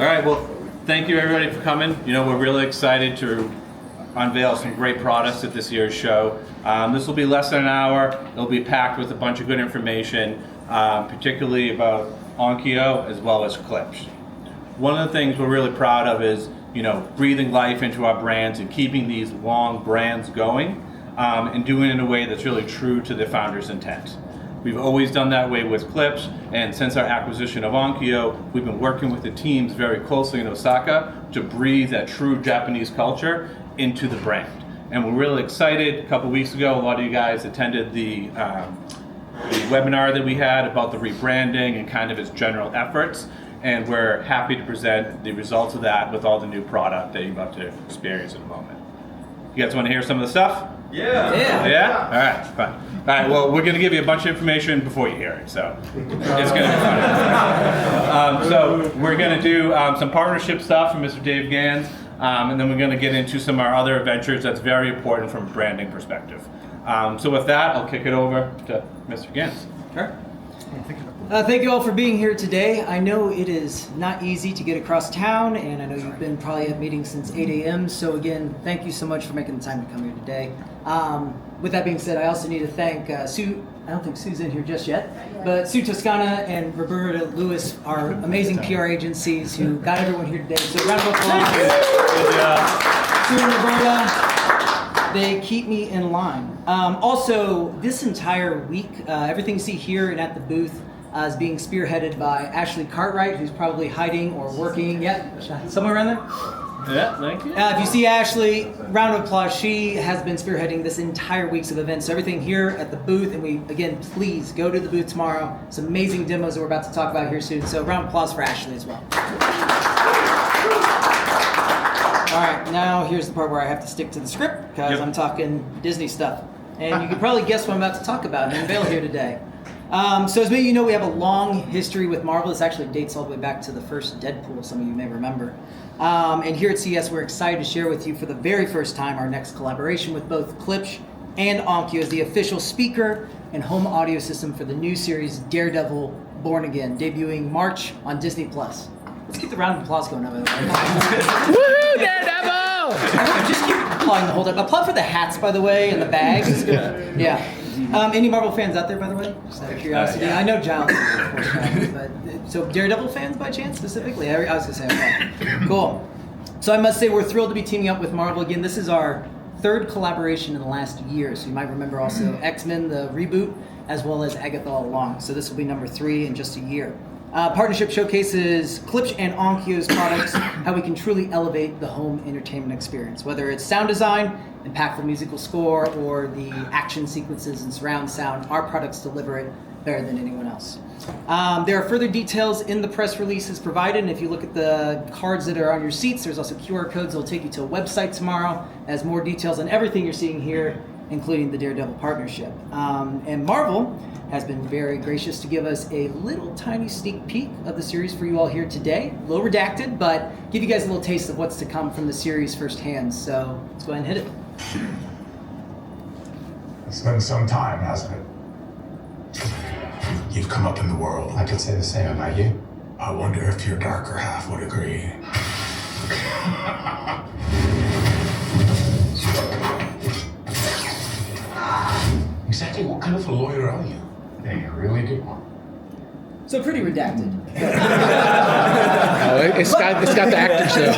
All right, well, thank you everybody for coming. You know, we're really excited to unveil some great products at this year's show. This will be less than an hour. It'll be packed with a bunch of good information, particularly about Onkyo as well as Klipsch. One of the things we're really proud of is, you know, breathing life into our brands and keeping these long brands going, and doing it in a way that's really true to the founder's intent. We've always done that way with Klipsch, and since our acquisition of Onkyo, we've been working with the teams very closely in Osaka to breathe that true Japanese culture into the brand. And we're really excited. A couple weeks ago, a lot of you guys attended the webinar that we had about the rebranding and kind of its general efforts, and we're happy to present the results of that with all the new product that you're about to experience in a moment. You guys want to hear some of the stuff? Yeah? All right, fine. All right, well, we're going to give you a bunch of information before you hear it, so it's going to be fun. So we're going to do some partnership stuff from Mr. Dave Gans, and then we're going to get into some of our other adventures that's very important from a branding perspective. So with that, I'll kick it over to Mr. Gans. Sure. Thank you all for being here today. I know it is not easy to get across town, and I know you've been probably at meetings since 8 a.m. So again, thank you so much for making the time to come here today. With that being said, I also need to thank Sue. I don't think Sue's in here just yet, but Sue Toscana and Roberta Lewis are amazing PR agencies who got everyone here today. So round of applause. Sue and Roberta, they keep me in line. Also, this entire week, everything you see here and at the booth is being spearheaded by Ashley Cartwright, who's probably hiding or working. Yeah, somewhere around there? Yeah, thank you. If you see Ashley, round of applause. She has been spearheading this entire weeks of events. So everything here at the booth, and we, again, please go to the booth tomorrow. Some amazing demos that we're about to talk about here soon. So round of applause for Ashley as well. All right, now here's the part where I have to stick to the script because I'm talking Disney stuff. And you can probably guess what I'm about to talk about and unveil here today. So as many of you know, we have a long history with Marvel. This actually dates all the way back to the first Deadpool, some of you may remember. And here at CES, we're excited to share with you for the very first time our next collaboration with both Klipsch and Onkyo as the official speaker and home audio system for the new series Daredevil Born Again, debuting March on Disney+. Let's keep the round of applause going over there. Woohoo, Daredevil! Just keep applauding the whole time. Applaud for the hats, by the way, and the bags. Yeah. Any Marvel fans out there, by the way? Just out of curiosity. I know Jiles, of course, but so Daredevil fans by chance specifically? I was gonna say, okay. Cool. So I must say we're thrilled to be teaming up with Marvel again. This is our third collaboration in the last year. So you might remember also X-Men, the reboot, as well as Agatha All Along. So this will be number 3 in just a year. Partnership showcases Klipsch and Onkyo's products, how we can truly elevate the home entertainment experience, whether it's sound design, impactful musical score, or the action sequences and surround sound. Our products deliver it better than anyone else. There are further details in the press releases provided, and if you look at the cards that are on your seats, there's also QR codes that will take you to a website tomorrow as more details on everything you're seeing here, including the Daredevil partnership. And Marvel has been very gracious to give us a little tiny sneak peek of the series for you all here today. A little redacted, but give you guys a little taste of what's to come from the series firsthand. So let's go ahead and hit it. It's been some time, hasn't it? You've come up in the world. I could say the same about you. I wonder if your darker half would agree. Exactly what kind of a lawyer are you? A really good one. So pretty redacted. It's got the actors though.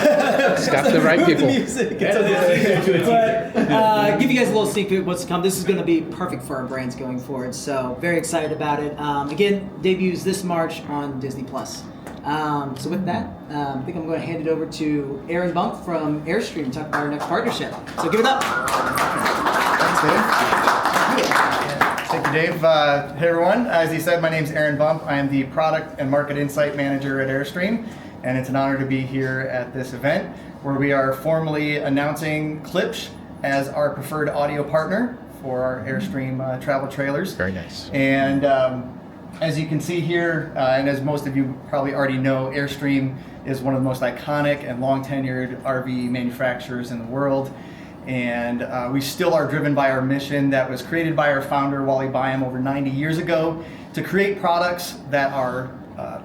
It's got the right people. But give you guys a little sneak peek of what's to come. This is going to be perfect for our brands going forward. So very excited about it. Again, debuts this March on Disney+. So with that, I think I'm going to hand it over to Aaron Bump from Airstream to talk about our next partnership. So give it up. Thanks, Dave. Thank you, Dave. Hey, everyone. As he said, my name is Aaron Bump. I am the Product and Market Insight Manager at Airstream, and it's an honor to be here at this event where we are formally announcing Klipsch as our preferred audio partner for our Airstream travel trailers. Very nice. And as you can see here, and as most of you probably already know, Airstream is one of the most iconic and long-tenured RV manufacturers in the world. And we still are driven by our mission that was created by our founder, Wally Byam, over 90 years ago, to create products that are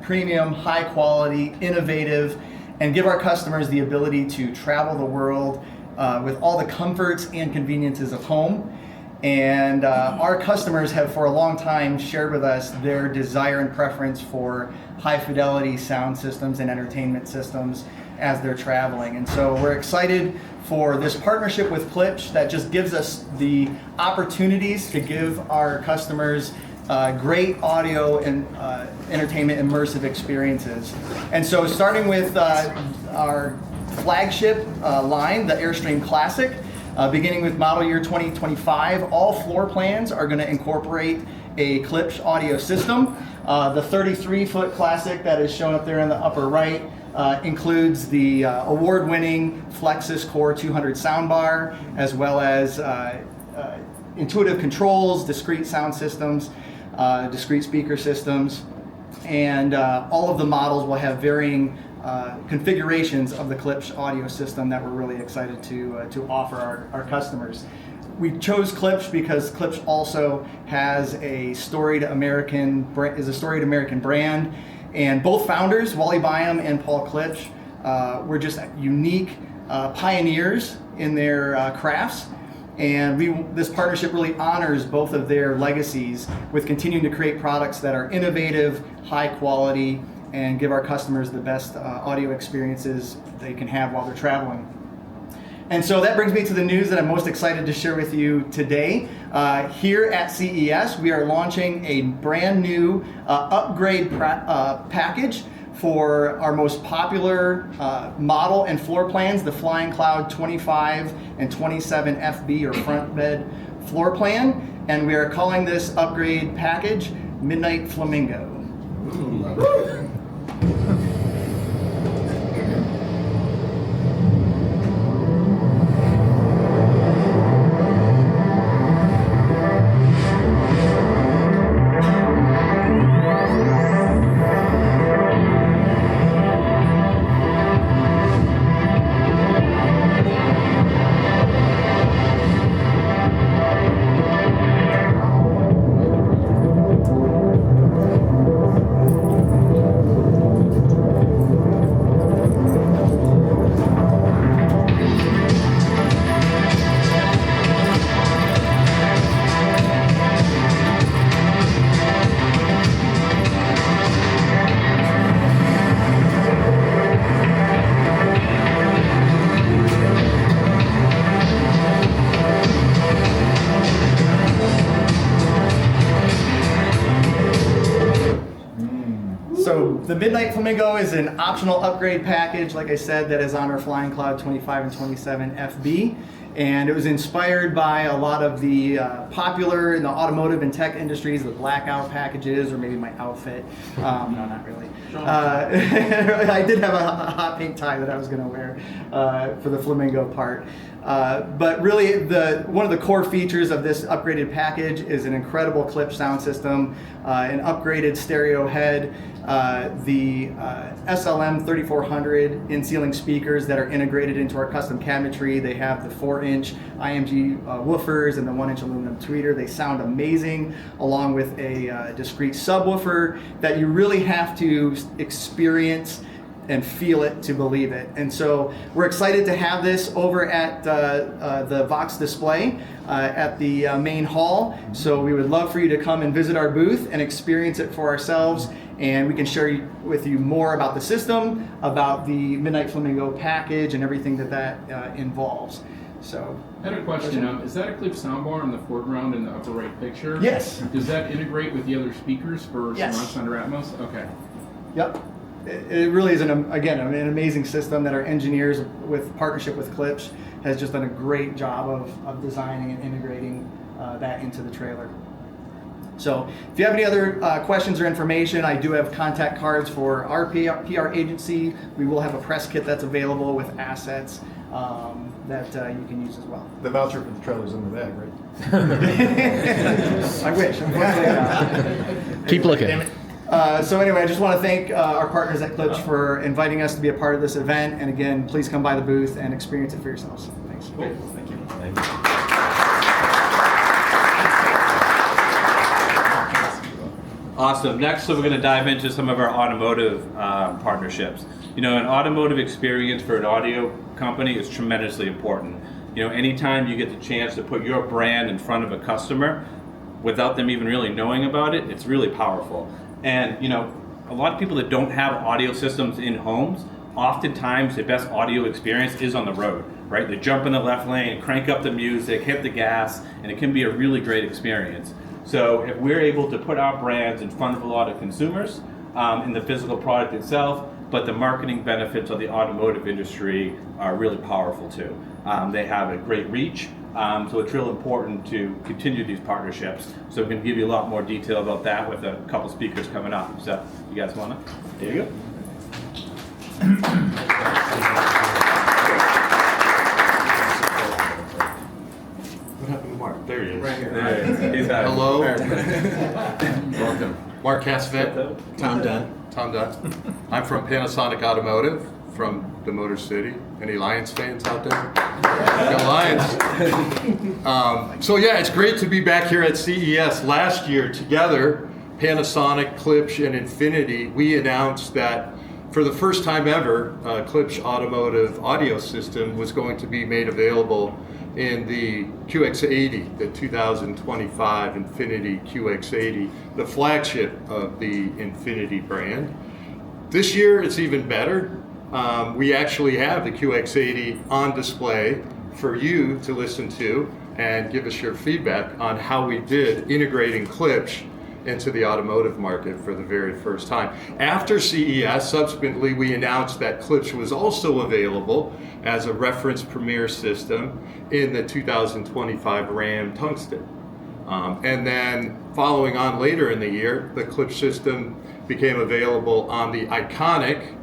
premium, high quality, innovative, and give our customers the ability to travel the world with all the comforts and conveniences of home. And our customers have for a long time shared with us their desire and preference for high fidelity sound systems and entertainment systems as they're traveling. And so we're excited for this partnership with Klipsch that just gives us the opportunities to give our customers great audio and entertainment immersive experiences. And so starting with our flagship line, the Airstream Classic, beginning with model year 2025, all floor plans are going to incorporate a Klipsch audio system. The 33-foot Classic that is shown up there in the upper right includes the award-winning Flexus Core 200 soundbar, as well as intuitive controls, discrete sound systems, discrete speaker systems, and all of the models will have varying configurations of the Klipsch audio system that we're really excited to offer our customers. We chose Klipsch because Klipsch also has a storied American brand, and both founders, Wally Byam and Paul Klipsch, were just unique pioneers in their crafts. And this partnership really honors both of their legacies with continuing to create products that are innovative, high quality, and give our customers the best audio experiences they can have while they're traveling. And so that brings me to the news that I'm most excited to share with you today. Here at CES, we are launching a brand new upgrade package for our most popular model and floor plans, the Flying Cloud 25 and 27 FB or front bed floor plan. And we are calling this upgrade package Midnight Flamingo. So the Midnight Flamingo is an optional upgrade package, like I said, that is on our Flying Cloud 25 and 27 FB. And it was inspired by a lot of the popular in the automotive and tech industries, the blackout packages, or maybe my outfit. No, not really. I did have a hot pink tie that I was going to wear for the flamingo part. But really, one of the core features of this upgraded package is an incredible Klipsch sound system, an upgraded stereo head, the SLM 3400 in-ceiling speakers that are integrated into our custom cabinetry. They have the 4-inch IMG woofers and the 1-inch aluminum tweeter. They sound amazing, along with a discrete subwoofer that you really have to experience and feel it to believe it. And so we're excited to have this over at the Vox display at the main hall. So we would love for you to come and visit our booth and experience it for ourselves. And we can share with you more about the system, about the Midnight Flamingo package, and everything that involves. So, I had a question. Is that a Klipsch soundbar in the foreground in the upper right picture? Yes. Does that integrate with the other speakers for Yes. surround sound or Atmos? Okay. Yep. It really is, an amazing system that our engineers, with partnership with Klipsch, has just done a great job of designing and integrating that into the trailer. So if you have any other questions or information, I do have contact cards for our PR agency. We will have a press kit that's available with assets that you can use as well. The voucher for the trailer's in the bag, right? I wish. Unfortunately, Keep looking. So anyway, I just want to thank our partners at Klipsch for inviting us to be a part of this event. And again, please come by the booth and experience it for yourselves. Thanks. Cool. Thank you. Awesome. Next, so we're going to dive into some of our automotive partnerships. You know, an automotive experience for an audio company is tremendously important. You know, anytime you get the chance to put your brand in front of a customer without them even really knowing about it, it's really powerful. And, you know, a lot of people that don't have audio systems in homes, oftentimes the best audio experience is on the road, right? They jump in the left lane, crank up the music, hit the gas, and it can be a really great experience. So if we're able to put our brands in front of a lot of consumers in the physical product itself, but the marketing benefits of the automotive industry are really powerful too. They have a great reach, so it's real important to continue these partnerships. So we can give you a lot more detail about that with a couple speakers coming up. So you guys wanna? There you go. What happened to Mark? There he is. Right here. There he is. He's got it. Hello. Welcome. Mark Cassavet. Tom Dunn. Tom Dunn. I'm from Panasonic Automotive, from the Motor City. Any Lions fans out there? Got Lions. So yeah, it's great to be back here at CES. Last year, together, Panasonic, Klipsch, and Infinity, we announced that for the first time ever, Klipsch Automotive audio system was going to be made available in the QX80, the 2025 Infinity QX80, the flagship of the Infinity brand. This year, it's even better. We actually have the QX80 on display for you to listen to and give us your feedback on how we did integrating Klipsch into the automotive market for the very first time. After CES, subsequently, we announced that Klipsch was also available as a reference premier system in the 2025 Ram Tungsten. And then following on later in the year, the Klipsch system became available on the iconic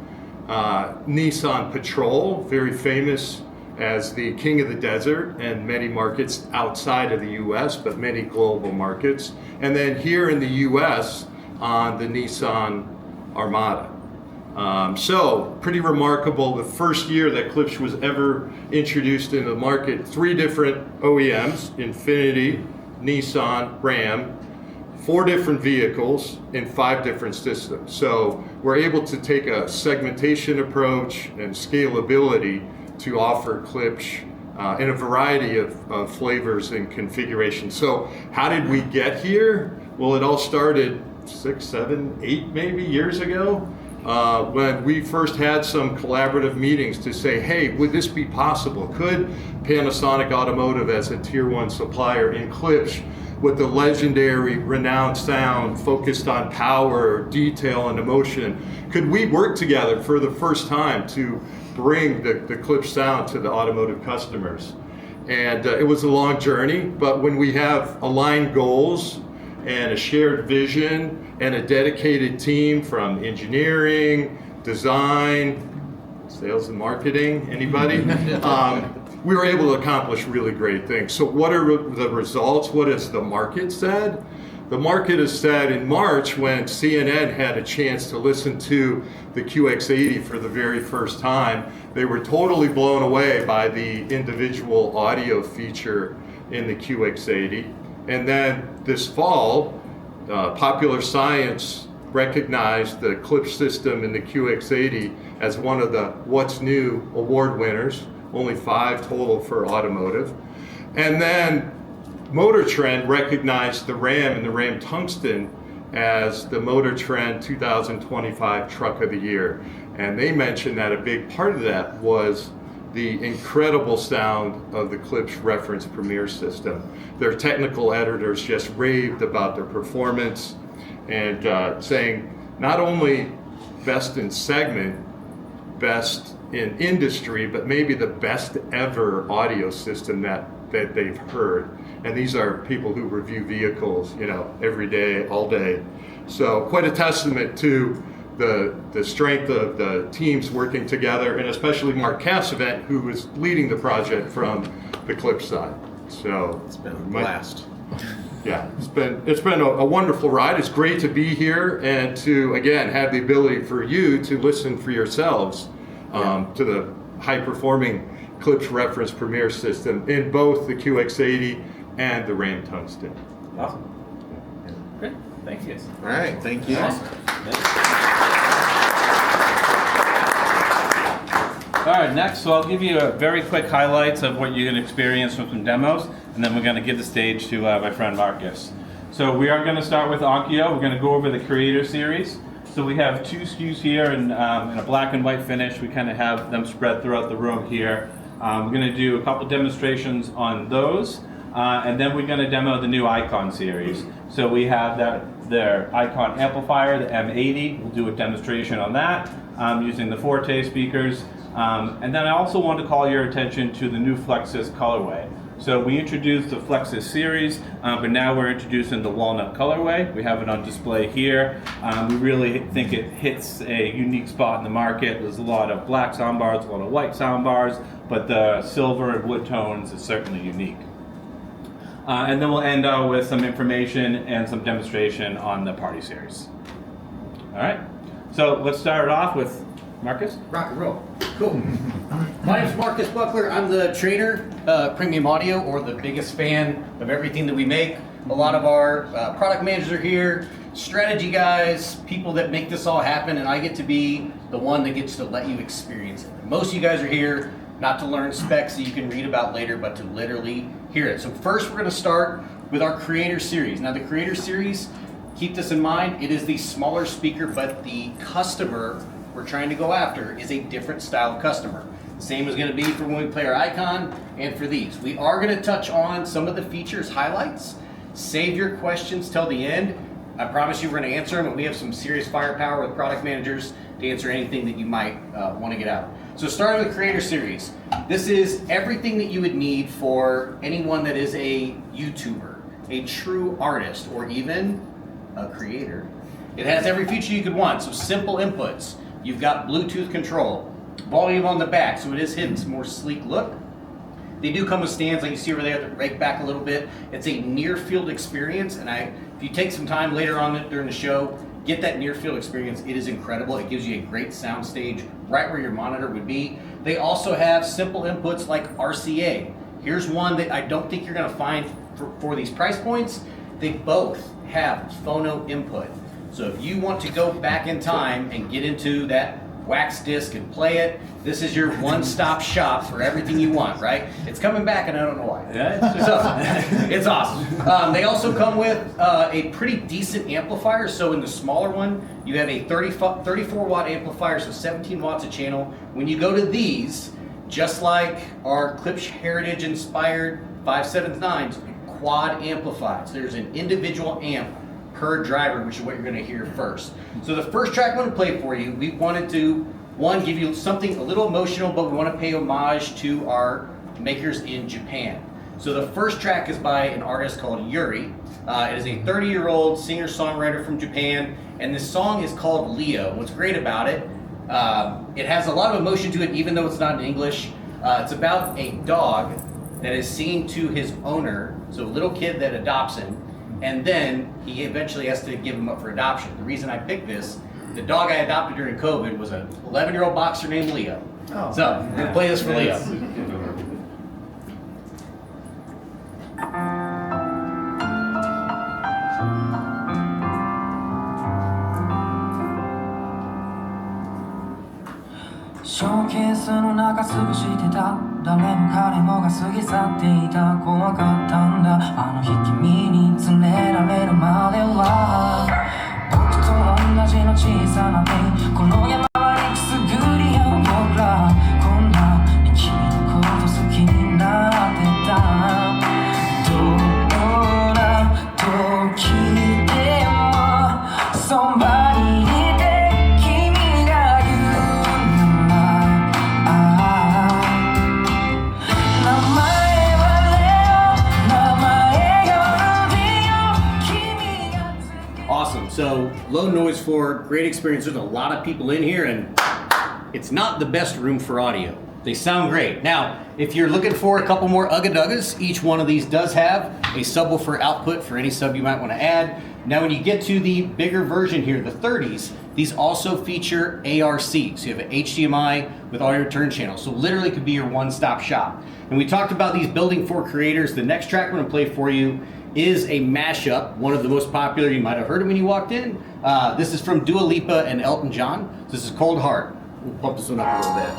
Nissan Patrol, very famous as the king of the desert in many markets outside of the US, but many global markets. And then here in the US on the Nissan Armada. So pretty remarkable, the first year that Klipsch was ever introduced in the market, 3 different OEMs, Infinity, Nissan, Ram, 4 different vehicles in 5 different systems. So we're able to take a segmentation approach and scalability to offer Klipsch in a variety of flavors and configurations. So how did we get here? Well, it all started 6, 7, 8 maybe years ago when we first had some collaborative meetings to say, hey, would this be possible? Could Panasonic Automotive as a tier 1 supplier in Klipsch with the legendary renowned sound focused on power, detail, and emotion, could we work together for the first time to bring the Klipsch sound to the automotive customers? And it was a long journey, but when we have aligned goals and a shared vision and a dedicated team from engineering, design, sales and marketing, anybody? We were able to accomplish really great things. So what are the results? What has the market said? The market has said in March, when CNN had a chance to listen to the QX80 for the very first time, they were totally blown away by the individual audio feature in the QX80. And then this fall, Popular Science recognized the Klipsch system in the QX80 as one of the What's New award winners, only 5 total for automotive. And then Motor Trend recognized the Ram and the Ram Tungsten as the Motor Trend 2025 Truck of the Year. And they mentioned that a big part of that was the incredible sound of the Klipsch Reference Premier System. Their technical editors just raved about their performance and saying not only best in segment, best in industry, but maybe the best ever audio system that they've heard. And these are people who review vehicles, you know, every day, all day. So quite a testament to the strength of the teams working together, and especially Mark Cassavet, who was leading the project from the Klipsch side. So It's been a blast. Yeah, it's been a wonderful ride. It's great to be here and to again have the ability for you to listen for yourselves to the high-performing Klipsch Reference Premier System in both the QX80 and the Ram Tungsten. Awesome. Great. Thank you. All right, thank you. Awesome. right, next, so I'll give you a very quick highlights of what you're going to experience from some demos, and then we're going to give the stage to my friend Marcus. So we are going to start with Onkyo. We're going to go over the Creator Series. So we have 2 SKUs here in a black and white finish. We kind of have them spread throughout the room here. We're going to do a couple demonstrations on those, and then we're going to demo the new Icon series. So we have their Icon amplifier, the M80. We'll do a demonstration on that using the Forte speakers. And then I also want to call your attention to the new Flexus colorway. So we introduced the Flexus series, but now we're introducing the Walnut colorway. We have it on display here. We really think it hits a unique spot in the market. There's a lot of black soundbars, a lot of white soundbars, but the silver and wood tones is certainly unique. And then we'll end with some information and some demonstration on the Party series. All right, so let's start it off with Marcus. Rock and roll. Cool. My name's Marcus Buckler. I'm the trainer, Premium Audio, or the biggest fan of everything that we make. A lot of our product managers are here, strategy guys, people that make this all happen, and I get to be the one that gets to let you experience it. Most of you guys are here not to learn specs that you can read about later, but to literally hear it. So first we're going to start with our Creator Series. Now the Creator Series, keep this in mind, it is the smaller speaker, but the customer we're trying to go after is a different style of customer. The same is going to be for when we play our Icon and for these. We are going to touch on some of the features highlights. Save your questions till the end. I promise you we're going to answer them, and we have some serious firepower with product managers to answer anything that you might want to get out. So starting with Creator Series, this is everything that you would need for anyone that is a YouTuber, a true artist, or even a creator. It has every feature you could want, so simple inputs. You've got Bluetooth control, volume on the back, so it is hidden, it's a more sleek look. They do come with stands like you see over there that rake back a little bit. It's a near field experience, and if you take some time later on during the show, get that near field experience. It is incredible. It gives you a great sound stage right where your monitor would be. They also have simple inputs like RCA. Here's one that I don't think you're going to find for these price points. They both have phono input. So if you want to go back in time and get into that wax disc and play it, this is your one-stop shop for everything you want, right? It's coming back and I don't know why. Yeah, it's awesome. They also come with a pretty decent amplifier. So in the smaller one, you have a 34 watt amplifier, so 17 watts a channel. When you go to these, just like our Klipsch Heritage inspired 579s, quad amplified. So there's an individual amp per driver, which is what you're going to hear first. So the first track I'm going to play for you, we wanted to, one, give you something a little emotional, but we want to pay homage to our makers in Japan. So the first track is by an artist called Yuri. It is a 30-year-old singer-songwriter from Japan, and this song is called Leo. What's great about it, it has a lot of emotion to it, even though it's not in English. It's about a dog that is singing to his owner, so a little kid that adopts him, and then he eventually has to give him up for adoption. The reason I picked this, the dog I adopted during COVID was an 11-year-old boxer named Leo. Oh. So, I'm going to play this for Leo. ショーケースの中過ごしてた誰も彼もが過ぎ去っていた怖かったんだあの日君に連れられるまでは僕と同じの小さな手この山はくすぐり合う僕らこんなに君のこと好きになってたどんな時でもそばにいてSo low noise floor, great experience. There's a lot of people in here and it's not the best room for audio. They sound great. Now, if you're looking for a couple more Ugga-Duggas, each one of these does have a subwoofer output for any sub you might want to add. Now when you get to the bigger version here, the 30s, these also feature ARC. So you have an HDMI with audio return channels. So literally could be your one-stop shop. And we talked about these building for creators. The next track we're gonna play for you is a mashup, one of the most popular. You might have heard it when you walked in. This is from Dua Lipa and Elton John. This is Cold Heart. We'll bump this one up a little bit.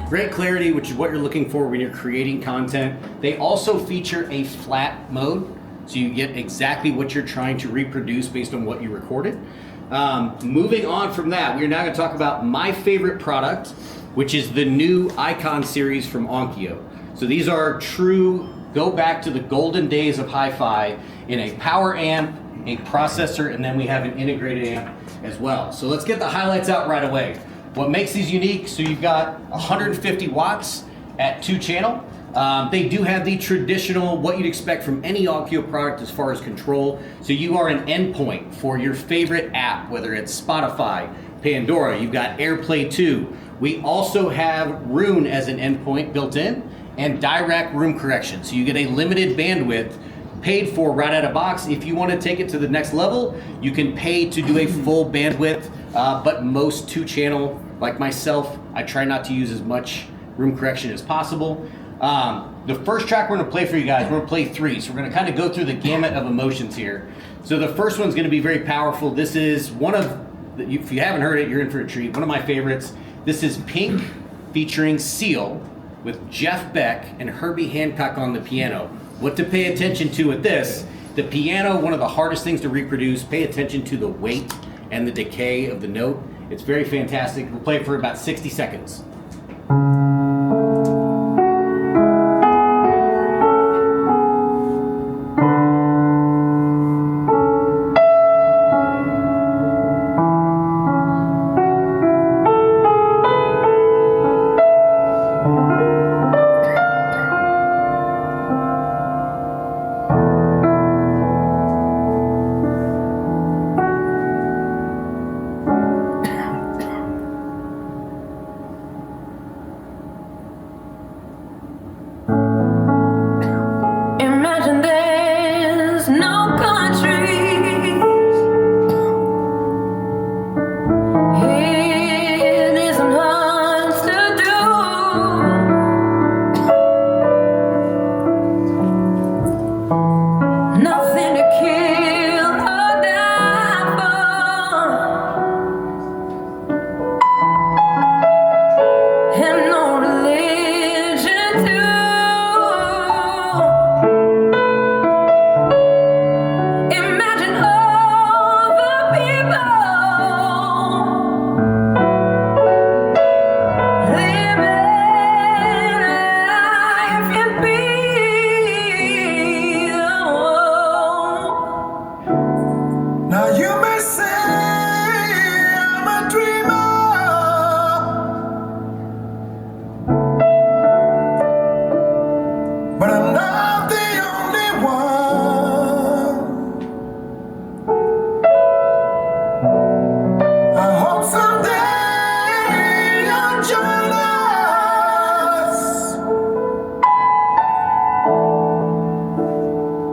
Great clarity, which is what you're looking for when you're creating content. They also feature a flat mode, so you get exactly what you're trying to reproduce based on what you recorded. Moving on from that, we're now going to talk about my favorite product, which is the new Icon series from Onkyo. So these are true, go back to the golden days of hi-fi in a power amp, a processor, and then we have an integrated amp as well. So let's get the highlights out right away. What makes these unique, so you've got 150 watts at 2-channel. They do have the traditional, what you'd expect from any Onkyo product as far as control. So you are an endpoint for your favorite app, whether it's Spotify, Pandora, you've got AirPlay 2. We also have Roon as an endpoint built in, and direct room correction. So you get a limited bandwidth paid for right out of box. If you want to take it to the next level, you can pay to do a full bandwidth, but most 2-channel, like myself, I try not to use as much room correction as possible. The first track we're going to play for you guys, we're going to play 3. So we're going to kind of go through the gamut of emotions here. So the first one's going to be very powerful. This is one of, if you haven't heard it, you're in for a treat. One of my favorites. This is Pink featuring Seal with Jeff Beck and Herbie Hancock on the piano. What to pay attention to with this, the piano, one of the hardest things to reproduce. Pay attention to the weight and the decay of the note. It's very fantastic. We'll play it for about 60 seconds.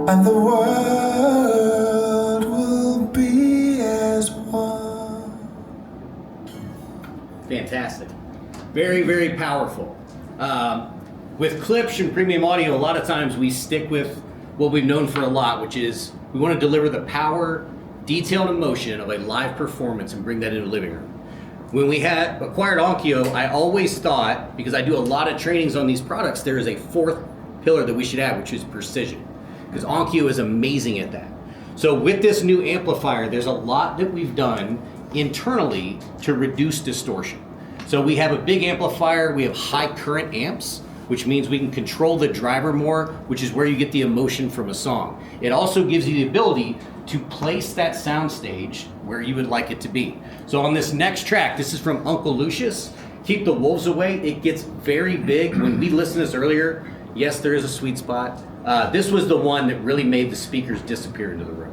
And the world will be as one. Fantastic. Very, very powerful. With Klipsch and premium audio, a lot of times we stick with what we've known for a lot, which is we want to deliver the power, detailed emotion of a live performance and bring that into the living room. When we had acquired Onkyo, I always thought, because I do a lot of trainings on these products, there is a 4th pillar that we should have, which is precision. Because Onkyo is amazing at that. So with this new amplifier, there's a lot that we've done internally to reduce distortion. So we have a big amplifier, we have high current amps. which means we can control the driver more, which is where you get the emotion from a song. It also gives you the ability to place that soundstage where you would like it to be. So on this next track, this is from Uncle Lucius, Keep the Wolves Away. It gets very big. When we listened to this earlier, yes, there is a sweet spot. This was the one that really made the speakers disappear into the room.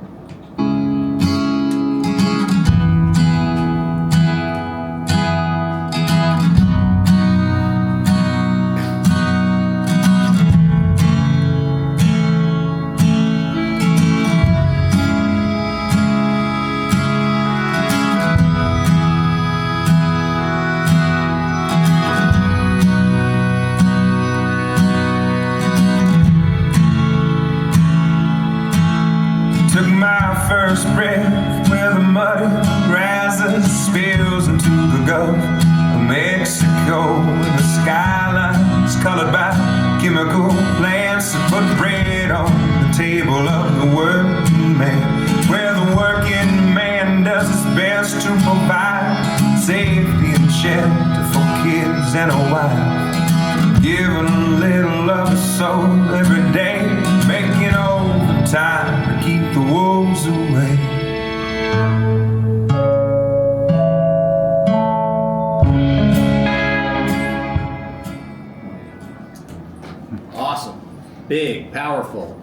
Took my first breath where the mud rises, spills into the Gulf of Mexico. The skyline's colored by chemical plants that put bread on the table of the working man, where the working man does his best to provide safety and shelter for kids and a wife, giving a little of his soul every day, making overtime to keep the wolves away. Awesome, big, powerful.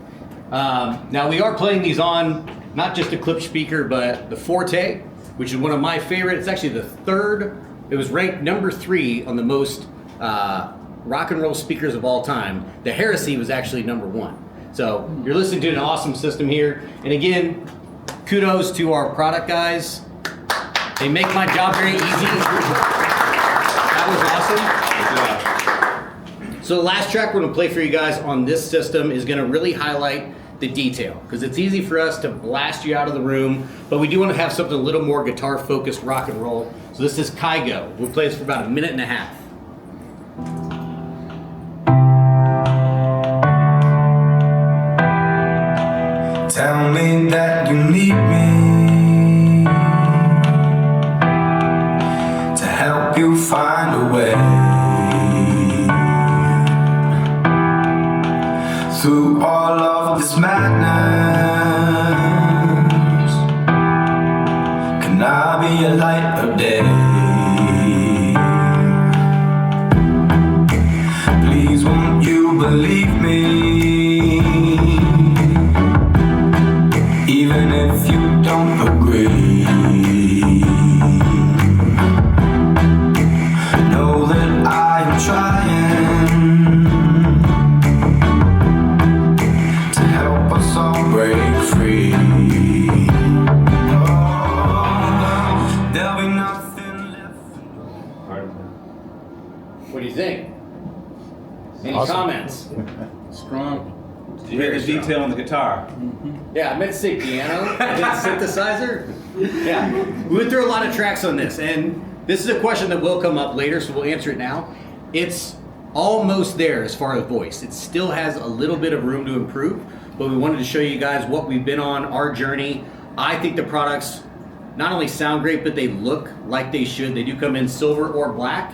Now we are playing these on not just a Klipsch speaker, but the Forte, which is one of my favorite. It's actually the third. It was ranked number 3 on the most rock and roll speakers of all time. The Heresy was actually number 1. So you're listening to an awesome system here. And again, kudos to our product guys. They make my job very easy. That was awesome. So the last track we're gonna play for you guys on this system is gonna really highlight the detail, because it's easy for us to blast you out of the room, but we do want to have something a little more guitar focused rock and roll. So this is Kygo. We'll play this for about 1.5 minutes. Tell me that you need me to help you find a way through all of this madness. Can I be a light of day? Please won't you believe me? Even if you don't agree, know that I am trying to help us all break free. Oh, there'll be nothing left. What do you think? Any comments? Strong. Did you hear the detail on the guitar? Yeah, I meant to say piano. I did synthesizer. Yeah, we went through a lot of tracks on this, and this is a question that will come up later, so we'll answer it now. It's almost there as far as voice. It still has a little bit of room to improve, but we wanted to show you guys what we've been on, our journey. I think the products not only sound great, but they look like they should. They do come in silver or black.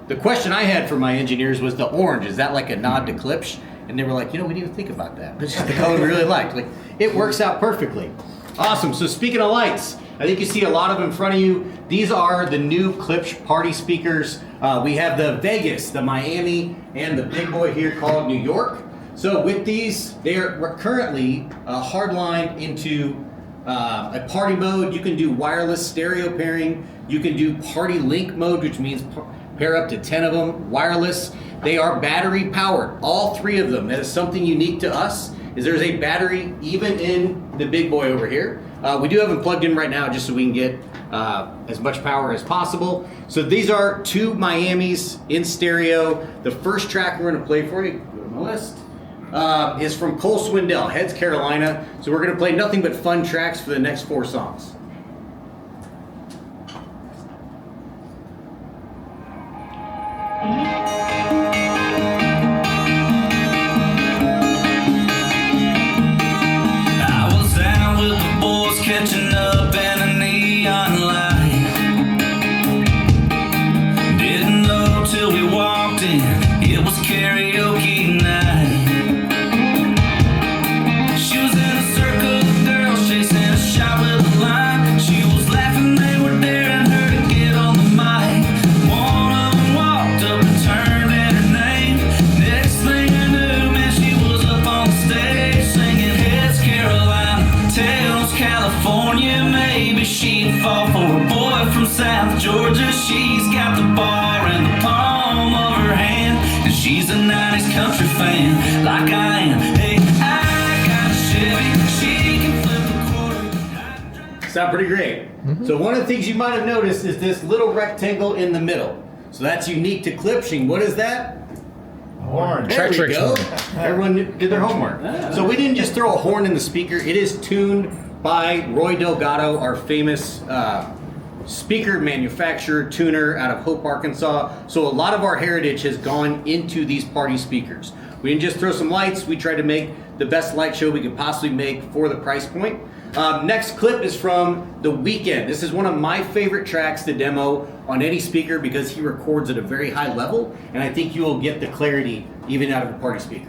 The question I had for my engineers was the orange. Is that like a nod to Klipsch? And they were like, we didn't even think about that. It's just the color we really liked. Like, it works out perfectly. Awesome. So speaking of lights, I think you see a lot of them in front of you. These are the new Klipsch party speakers. We have the Vegas, the Miami, and the big boy here called New York. So with these, we're currently hardlined into a party mode. You can do wireless stereo pairing. You can do party link mode, which means pair up to 10 of them wireless. They are battery powered, all 3 of them. That is something unique to us, is there's a battery even in the big boy over here. We do have them plugged in right now just so we can get as much power as possible. So these are 2 Miamis in stereo. The first track we're gonna play for you, go to my list, is from Cole Swindell, Heads, Carolina. So we're gonna play nothing but fun tracks for the next 4 songs. Catching up in a neon light. Didn't know till we walked in, it was She's a 90s country fan, like I am. Hey, I got a Chevy, she can flip a quarter. Sound pretty great. So one of the things you might have noticed is this little rectangle in the middle. So that's unique to Klipsch. What is that? Horn. There we Treacherous go. horn. Everyone did their homework. So we didn't just throw a horn in the speaker. It is tuned by Roy Delgado, our famous speaker manufacturer, tuner out of Hope, Arkansas. So a lot of our heritage has gone into these party speakers. We didn't just throw some lights. We tried to make the best light show we could possibly make for the price point. Next clip is from The Weeknd. This is one of my favorite tracks to demo on any speaker because he records at a very high level, and I think you will get the clarity even out of a party speaker.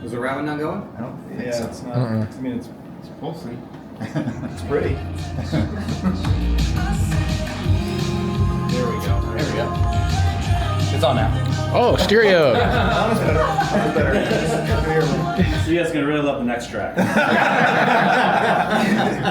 Is the rabbit not going? I don't. Yeah, it's not. I mean, it's pulsing. It's pretty. There we go. There we go. It's on now. Oh, stereo. That's better. That's better. So you guys are gonna really love the next track. Go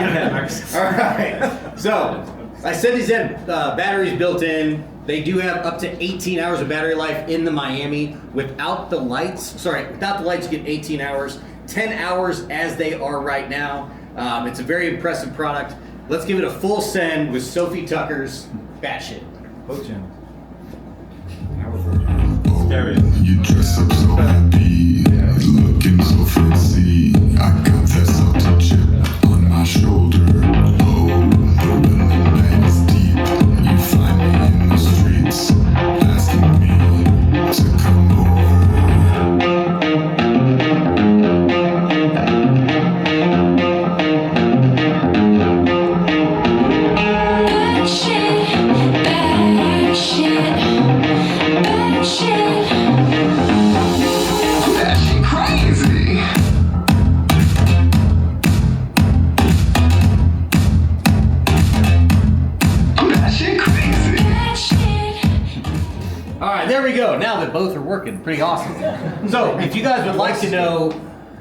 ahead, Marcus. All right. So I said these had batteries built in. They do have up to 18 hours of battery life in the Miami. Without the lights, without the lights, you get 18 hours. 10 hours as they are right now. It's a very impressive product. Let's give it a full send with Sophie Tucker's Batshit. Both channels. Stereo. You dress up so happy, looking so fancy. I got that salty chip on my shoulder. Oh, hoping the night is deep. You find me in the streets, asking me to come over. Bad shit, bad shit. That shit crazy. That shit crazy. All right, there we go. Now that both are working, pretty awesome. So if you guys would like to know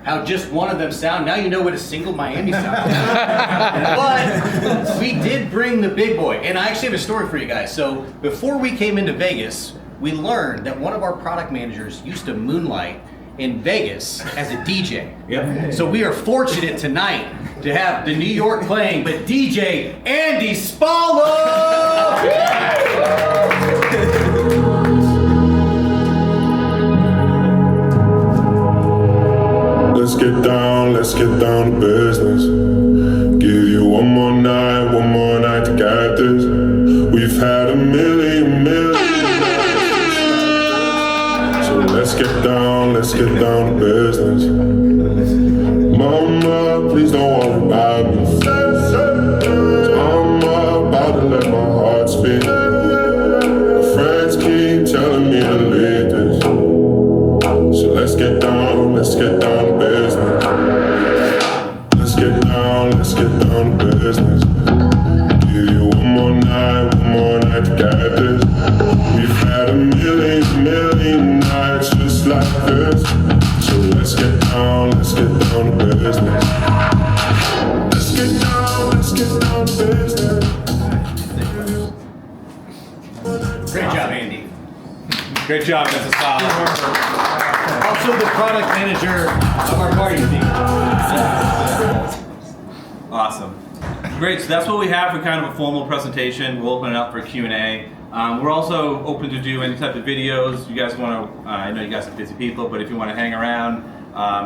how just one of them sound, now you know what a single Miami sounds like. But we did bring the big boy, and I actually have a story for you guys. So before we came into Vegas, we learned that one of our product managers used to moonlight in Vegas as a DJ. Yep. So we are fortunate tonight to have the New York playing, but DJ Andy Spallo! Let's get down to business. Give you one more night to get this. We've had a million So let's get down to business. Mama, please don't worry about me. I'm about to let my heart speak. My friends keep telling me to leave this. So let's get down to business. Let's get down to business. Give you one more night to get this. We've had a million nights just like this. So let's get down to business. Let's get down to business. Great job, Andy. Great job, Mrs. Fowler. Also the product manager of our party team. Awesome. Great, so that's what we have for kind of a formal presentation. We'll open it up for Q&A. We're also open to do any type of videos. You guys want to, I know you guys are busy people, but if you want to hang around,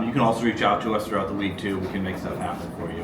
you can also reach out to us throughout the week too. We can make stuff happen for you.